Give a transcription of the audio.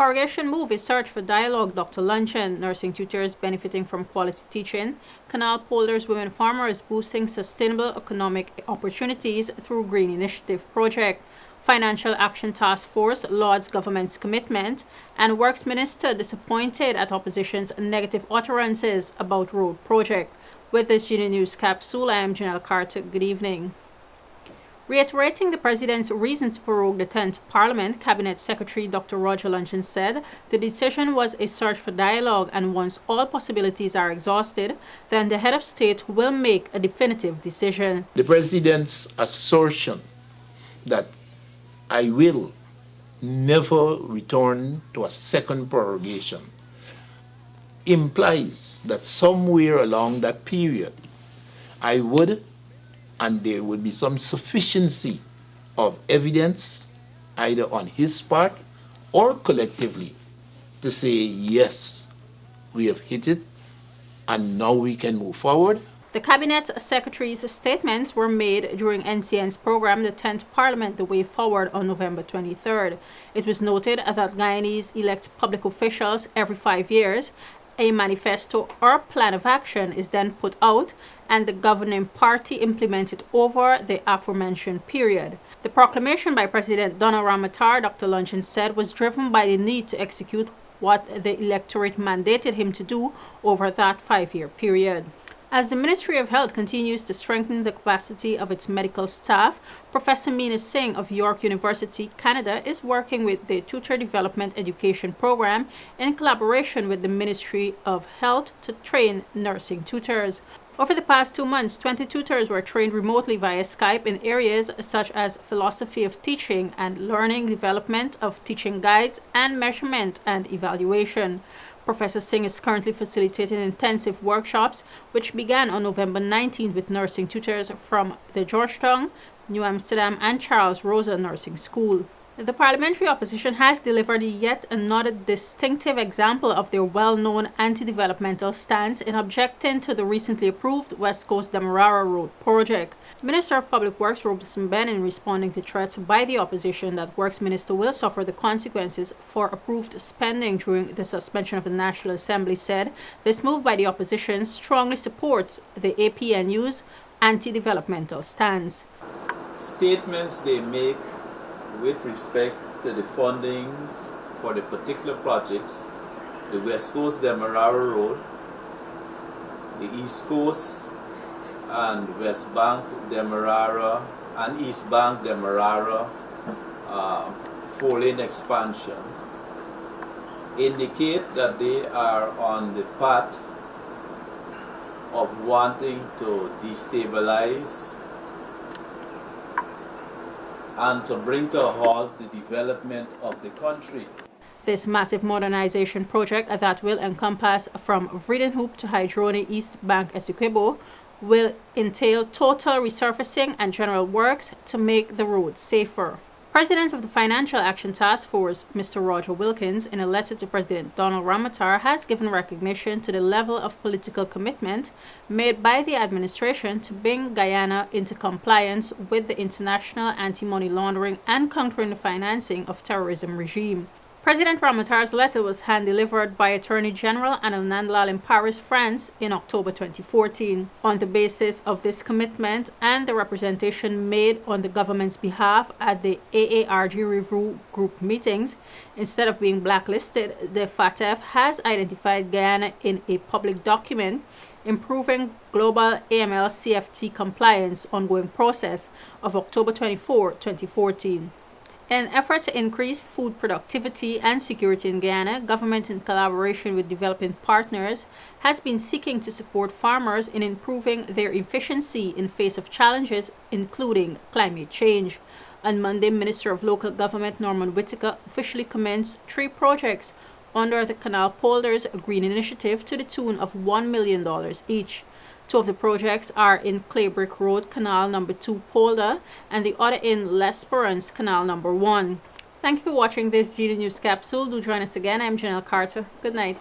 Corrugation Move is search for dialogue, Dr. Luncheon, nursing tutors benefiting from quality teaching, canal polders, women farmers boosting sustainable economic opportunities through Green Initiative project, Financial Action Task Force lauds government's commitment, and Works Minister disappointed at opposition's negative utterances about road project. With this GINA News Capsule, I am Janelle Carter. Good evening. Reiterating the President's reason to prorogue the 10th Parliament, Cabinet Secretary Dr. Roger Luncheon said the decision was a search for dialogue, and once all possibilities are exhausted, then the head of state will make a definitive decision. The President's assertion that I will never return to a second prorogation implies that somewhere along that period I would, and there would be some sufficiency of evidence either on his part or collectively to say, yes, we have hit it and now we can move forward. The Cabinet Secretary's statements were made during NCN's program, The 10th Parliament, The Way Forward, on November 23rd. It was noted that Guyanese elect public officials every 5 years. A manifesto or plan of action is then put out and the governing party implemented over the aforementioned period. The proclamation by President Donald Ramatar, Dr. Luncheon said, was driven by the need to execute what the electorate mandated him to do over that 5-year period. As the Ministry of Health continues to strengthen the capacity of its medical staff, Professor Meena Singh of York University, Canada, is working with the Tutor Development Education Program in collaboration with the Ministry of Health to train nursing tutors. Over the past 2 months, 20 tutors were trained remotely via Skype in areas such as philosophy of teaching and learning, development of teaching guides, and measurement and evaluation. Professor Singh is currently facilitating intensive workshops which began on November 19th with nursing tutors from the Georgetown, New Amsterdam, and Charles Rosa Nursing School. The parliamentary opposition has delivered yet another distinctive example of their well-known anti-developmental stance in objecting to the recently approved West Coast Demerara Road project. Minister of Public Works Robeson Ben, in responding to threats by the opposition that Works Minister will suffer the consequences for approved spending during the suspension of the National Assembly, said this move by the opposition strongly supports the APNU's anti-developmental stance. Statements they make with respect to the fundings for the particular projects, the West Coast Demerara Road, the East Coast and West Bank Demerara and East Bank Demerara 4-lane expansion, indicate that they are on the path of wanting to destabilize and to bring to a halt the development of the country. This massive modernization project that will encompass from Vredenhoop to Hydroni East Bank Essequibo will entail total resurfacing and general works to make the road safer. President of the Financial Action Task Force, Mr. Roger Wilkins, in a letter to President Donald Ramatar, has given recognition to the level of political commitment made by the administration to bring Guyana into compliance with the international anti-money laundering and countering the financing of terrorism regime. President Ramatar's letter was hand-delivered by Attorney General Anil Nandlal in Paris, France, in October 2014. On the basis of this commitment and the representation made on the government's behalf at the AARG review group meetings, instead of being blacklisted, the FATF has identified Guyana in a public document Improving Global AML CFT Compliance Ongoing Process of October 24, 2014. In an effort to increase food productivity and security in Guyana, government in collaboration with developing partners has been seeking to support farmers in improving their efficiency in face of challenges including climate change. On Monday, Minister of Local Government Norman Whitaker officially commenced 3 projects under the Canal Polders Green Initiative to the tune of $1 million each. 2 of the projects are in Claybrick Road, Canal No. 2 Polder, and the other in L'Esperance, Canal No. 1. Thank you for watching this GINA News Capsule. Do join us again. I'm Janelle Carter. Good night.